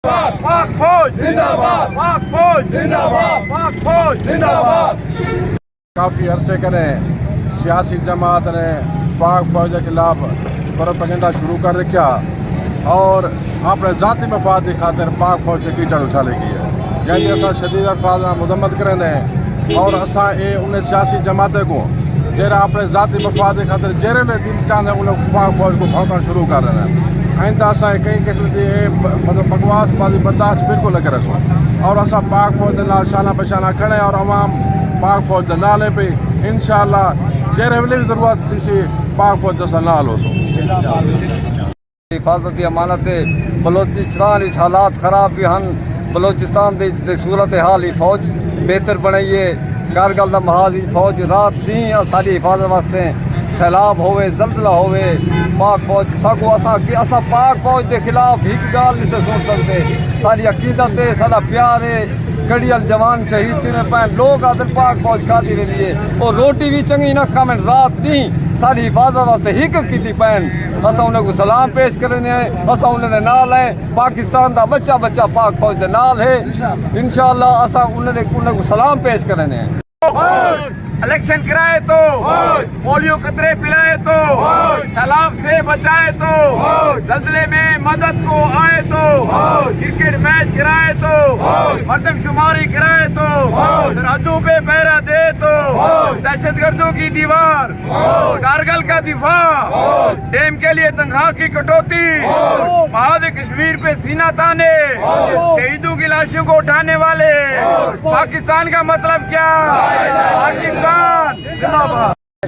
پاک فوج زندہ باد، پاک فوج زندہ باد، پاک فوج زندہ باد۔ کافی عرصے کریں سیاسی جماعت نے پاک فوج کے خلاف پروپیگنڈا شروع کر رکھا اور اپنے ذاتی مفاد کی خاطر پاک فوج سے کیچڑ اچھالے کی ہے، یعنی اصا شدید الفاظ مذمت کریں اور اصا یہ ان سیاسی جماعتیں کو جہاں اپنے ذاتی مفاد کی خاطر جہرے نے دل چاہتے ہیں انہیں پاک فوج کو بھڑکنا شروع کر رہے ہیں۔ آئندہ اصا کئی قسم کی مطلب بکواس بازی برداشت بالکل نہ کرے سو اور اصا پاک فوج کے نال شانہ بشانہ کھڑے اور عوام پاک فوج کے نالے پہ انشاءاللہ جہرے ویلے بھی ضرورت تھی پاک فوج جیسا نال ہو سو۔ حفاظتی امانت بلوچستان حالات خراب بھی ہیں، بلوچستان دی صورت حال فوج بہتر بنائیے، کارگل کا محاذ فوج رات دن ساری حفاظت واسطے، سیلاب ہوئے زلزلہ ہوئے، پاک فوج سگو اسا پاک فوج کے خلاف ایک گال نہیں سوچ سکتے، ساری عقیدت ہے، سارا پیار ہے، گڑیل جوان شہید تھی پہن لوگ آدھر پاک فوج کھاتی رہی ہے اور روٹی بھی چنگی نہ کھامن رات دن ساری حفاظت واسطے ہک کی پہن، اصا انہیں کو سلام پیش کرنے ہیں، اصا انہیں نال ہیں، پاکستان دا بچہ بچہ پاک فوج دے نال ہے، انشاءاللہ اصا انہیں کو سلام پیش کرنے ہیں۔ الیکشن کرائے تو، پولیو قطرے پلائے تو، سیلاب سے بچائے تو، زلزلے میں مدد کو آئے تو، کرکٹ میچ کرائے تو، مردم شماری کرائے تو، سرحدوں پہ پہرا دے تو، دہشت گردوں کی دیوار، کارگل کا دفاع، ڈیم کے لیے تنخواہ کی کٹوتی، محاذ کشمیر پہ سینہ تانے، شہیدوں کی لاشوں کو اٹھانے والے، پاکستان کا مطلب کیا؟ پاکستان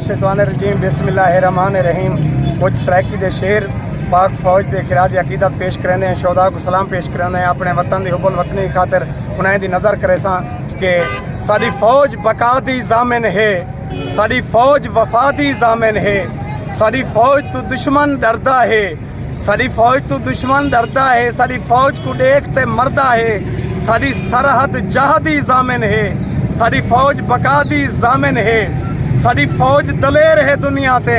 شیطان الرجیم، بسم اللہ الرحمن الرحیم۔ مجھ سرائکی دے شیر پاک فوج دے خراج عقیدت پیش کرنے ہیں، شہداء کو سلام پیش کرنے ہیں، اپنے وطن دی حب الوطنی خاطر انہیں دی نظر کرے ساں کہ ساری فوج بقا دی ضامن ہے، ساری فوج وفا دی ضامن ہے، ساری فوج تو دشمن ڈردا ہے، ساری فوج تو دشمن ڈردا ہے، ساری فوج کو دیکھتے مردہ ہے، ساری سرحد جہادی ضامن ہے، ساری فوج بقا دی ضامن ہے، ساری فوج دلیر ہے دنیا تے،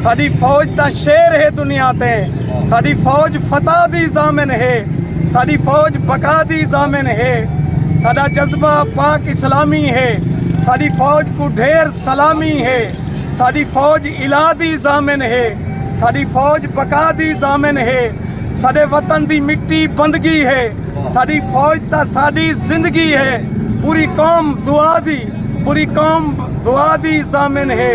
ساری فوج دا شیر ہے دنیا تے، ساری فوج فتح دی ضامن ہے، ساری فوج بقا دی ضامن ہے، سارا جذبہ پاک اسلامی ہے، ساری فوج کو ڈھیر سلامی ہے، ساری فوج الہ دی ضامن ہے، ساری فوج بقا دی ضامن ہے، سارے وطن دی مٹی بندگی ہے، ساری فوج دا ساری زندگی ہے، پوری قوم دعا دی، پوری قوم دعا دی ضامن ہے،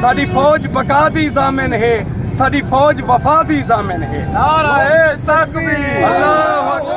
ساری فوج بقا دی ضامن ہے، ساری فوج وفا دی ضامن ہے۔ نعرہ تکبیر، اللہ اکبر۔